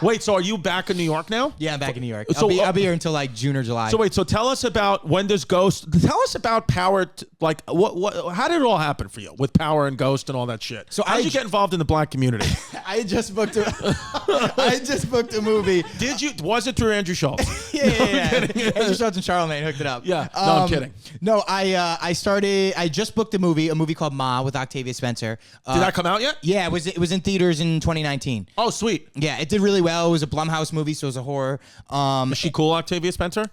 Wait, so are you back in New York now? Yeah, I'm back in New York. So, I'll be here until like June or July. So wait, so tell us about when does Ghost? Tell us about Power. Like, what? How did it all happen for you with Power and Ghost and all that shit? So how did you get involved in the black community? I just booked a movie. Did you? Was it through Andrew Schultz? Yeah. Andrew Schultz and Charlemagne hooked it up. Yeah. No, I'm kidding. No, I just booked a movie called Ma with Octavia Spencer. Did that come out yet? Yeah, it was in theaters in 2019. Oh, sweet. Yeah, it did really well. It was a Blumhouse movie, so it was a horror. Is she cool, Octavia Spencer?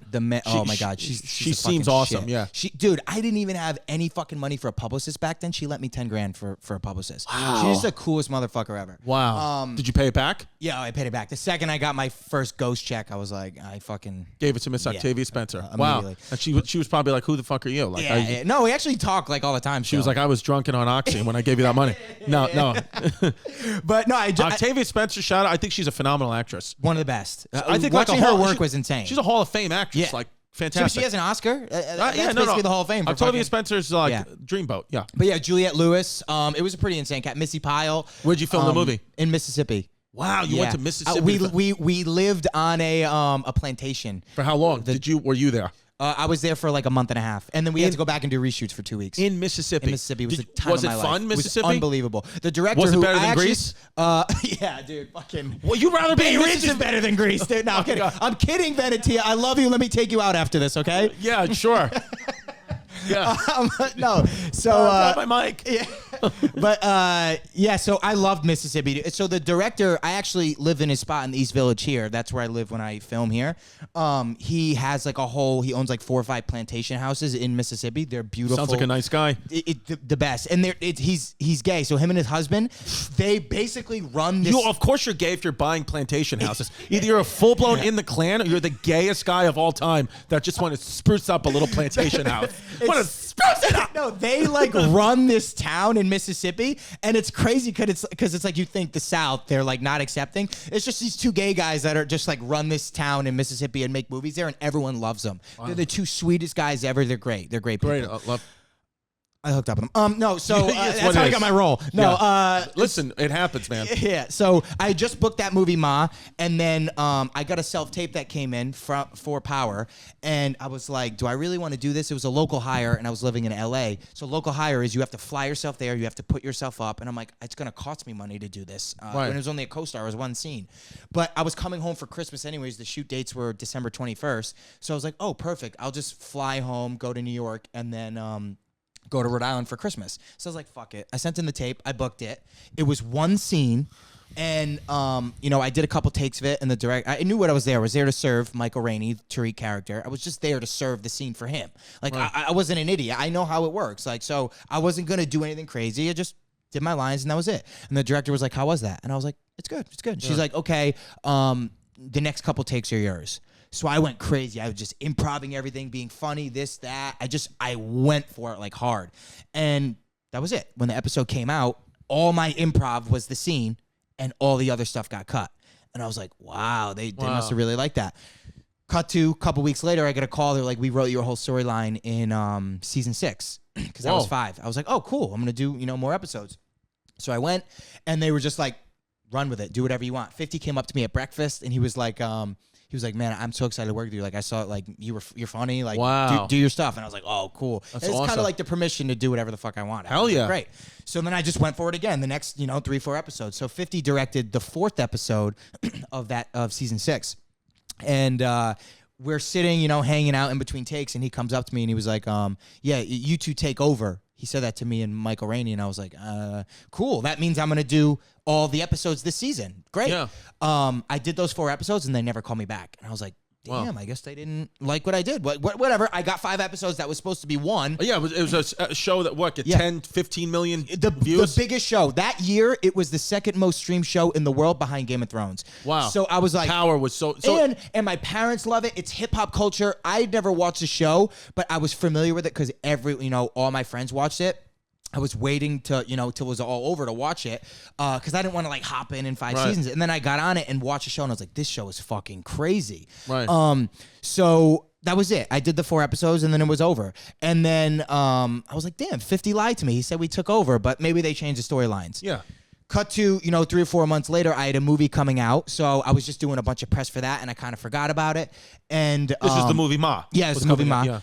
Oh my God, she seems awesome. Shit. Yeah, dude, I didn't even have any fucking money for a publicist back then. She let me $10,000 for a publicist. Wow. She's the coolest motherfucker ever. Wow. Did you pay it back? Yeah, I paid it back. The second I got my first Ghost check, I was like, I fucking gave it to Miss Octavia Spencer. Wow. And she was probably like, "Who the fuck are you?" Like, yeah. No, we actually talk like all the time. She was like, "I was drunk and on Oxy when I gave you that money." No. But no, Octavia Spencer, shout out. I think she's a phenomenal actress. One of the best. I think watching her work was insane. She's a Hall of Fame actress. Yeah. Like, fantastic. She has an Oscar. That's basically the Hall of Fame. Octavia Spencer's like Dreamboat. Yeah. But yeah, Juliette Lewis. It was a pretty insane cat. Missy Pyle. Where'd you film the movie? In Mississippi. Wow, you went to Mississippi. We lived on a plantation. For how long? Were you there? I was there for like a month and a half, and then we had to go back and do reshoots for 2 weeks. In Mississippi? In Mississippi. It was the time of my life. Was it fun, Mississippi? It was unbelievable. The director was it better than Greece? Yeah, dude, fucking. Well, you'd rather be in Rich is better than Greece, dude. No, I'm kidding. I'm kidding, Venetia. I love you. Let me take you out after this, okay? Yeah, sure. Yeah. No. So my mic. Yeah. But yeah, so I loved Mississippi. So the director, I actually live in his spot in the East Village here. That's where I live when I film here. He has like he owns like 4 or 5 plantation houses in Mississippi. They're beautiful. Sounds like a nice guy. The best. And he's gay. So him and his husband, they basically run this. Of course you're gay if you're buying plantation houses. Either you're a full-blown in the Klan or you're the gayest guy of all time that just want to spruce up a little plantation house. No, they like run this town in Mississippi, and it's crazy because it's like you think the South, they're like not accepting. It's just these 2 gay guys that are just like run this town in Mississippi and make movies there, and everyone loves them. Wow. They're the 2 sweetest guys ever. They're great. They're great people. Great. I hooked up with them. No, so that's how I got my role. No, listen, it happens, man. Yeah, so I just booked that movie, Ma, and then I got a self-tape that came in for Power, and I was like, do I really want to do this? It was a local hire, and I was living in LA. So local hire is you have to fly yourself there, you have to put yourself up, and I'm like, it's going to cost me money to do this. Right. When it was only a co-star, it was 1 scene. But I was coming home for Christmas anyways. The shoot dates were December 21st. So I was like, oh, perfect. I'll just fly home, go to New York, and then go to Rhode Island for Christmas. So I was like, fuck it. I sent in the tape. I booked it. It was 1 scene. And, I did a couple takes of it. And I knew what I was there. I was there to serve Michael Rainey, Tariq character. I was just there to serve the scene for him. Like, right. I wasn't an idiot. I know how it works. Like, so I wasn't going to do anything crazy. I just did my lines and that was it. And the director was like, how was that? And I was like, it's good. It's good. Yeah. She's like, okay, the next couple takes are yours. So I went crazy. I was just improvising everything, being funny, this, that. I went for it like hard. And that was it. When the episode came out, all my improv was the scene and all the other stuff got cut. And I was like, wow, they must have really liked that. Cut to a couple weeks later, I get a call. They're like, we wrote your whole storyline in season 6 because that was 5. I was like, oh, cool. I'm going to do, more episodes. So I went and they were just like, run with it. Do whatever you want. 50 came up to me at breakfast and he was like, man, I'm so excited to work with you. Like, I saw it, like, you're funny. Like, wow. do your stuff. And I was like, oh, cool. That's it's awesome. kind of like the permission to do whatever the fuck I want. Hell yeah. Great. So then I just went for it again. The next, 3-4 episodes. So 50 directed the 4th episode of season 6. And we're sitting, hanging out in between takes. And he comes up to me and he was like, yeah, you 2 take over. He said that to me and Michael Rainey, and I was like, cool. That means I'm going to do all the episodes this season. Great. Yeah. I did those 4 episodes, and they never called me back. And I was like, damn, I guess they didn't like what I did. Whatever. I got 5 episodes that was supposed to be 1. Yeah, it was a show that, get 10, 15 million views? The biggest show. That year, it was the 2nd most streamed show in the world behind Game of Thrones. Wow. So I was like... Power was so... And my parents love it. It's hip-hop culture. I'd never watched the show, but I was familiar with it because all my friends watched it. I was waiting till it was all over to watch it because I didn't want to hop in 5 seasons. And then I got on it and watched the show and I was like, this show is fucking crazy. Right. So that was it. I did the 4 episodes and then it was over. And then I was like, damn, 50 lied to me. He said we took over, but maybe they changed the storylines. Yeah. Cut to, 3 or 4 months later, I had a movie coming out. So I was just doing a bunch of press for that, and I kind of forgot about it. And this is the movie Ma. Yeah, it's the movie Ma. Yeah.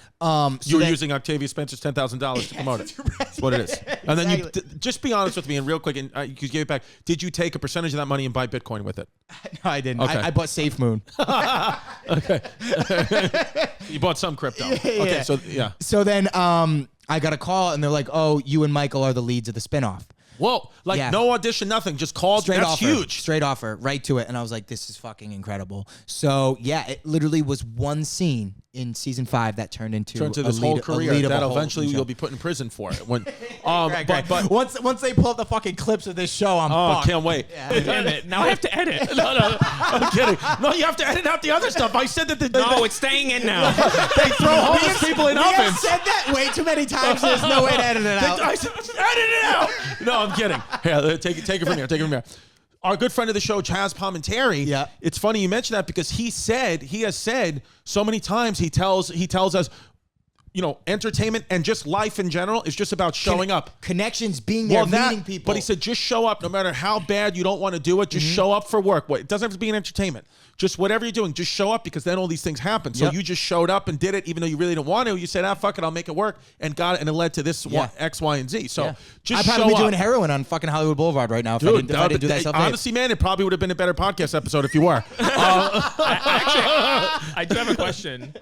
You were using Octavia Spencer's $10,000 to promote it. That's what it is. And then you just be honest with me, and real quick, and you give it back. Did you take a percentage of that money and buy Bitcoin with it? No, I didn't. Okay. I bought SafeMoon. Okay. You bought some crypto. Yeah. Okay, so yeah. So then I got a call, and they're like, "Oh, you and Michael are the leads of the spinoff." Whoa, no audition, nothing, just called. Straight That's offer. huge. Straight offer, right to it. And I was like, this is fucking incredible. So yeah, it literally was one scene in season 5 that turned into this whole career that eventually you'll be put in prison for it. When, right. but once they pull up the fucking clips of this show, I'm fucked. Can't wait. Yeah. Damn it. Now I have to edit. No, I'm kidding. No, you have to edit out the other stuff. I said that No, it's staying in now. they throw homeless people in We have ovens. said that way too many times. There's no way to edit it out. I said, edit it out. No, I'm kidding. Here, take it from here. Take it from here. Our good friend of the show, Chaz Palminteri. Yeah. It's funny you mentioned that because he has said so many times. He tells us, entertainment and just life in general is just about showing up. Connections, being there, meeting people. But he said, just show up, no matter how bad you don't want to do it. Just show up for work. It doesn't have to be an entertainment. Just whatever you're doing, just show up because then all these things happen. So you just showed up and did it, even though you really didn't want to. You said, fuck it, I'll make it work, and got it, and it led to this X, Y, and Z. So just I'd show probably up. be doing heroin on fucking Hollywood Boulevard right now if I didn't do that self-tape. Honestly, man, it probably would have been a better podcast episode if you were. Actually, I do have a question.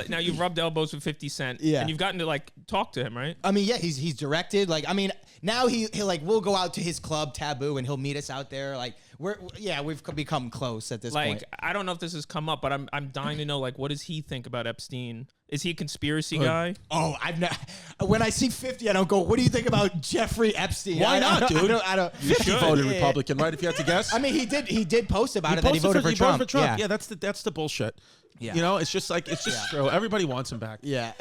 Now you've rubbed elbows with 50 Cent, and you've gotten to talk to him, right? I mean, yeah, he's directed. Now he'll we'll go out to his club Taboo and he'll meet us out there. We've become close at this point. I don't know if this has come up, but I'm dying to know what does he think about Epstein? Is he a conspiracy guy? Oh, I've not. When I see 50, I don't go, what do you think about Jeffrey Epstein? Why not, dude? I don't. You voted Republican, right? If you had to guess. I mean, he did post about it that he voted for Trump. Yeah, that's the bullshit. Yeah. It's just true. Everybody wants him back. Yeah.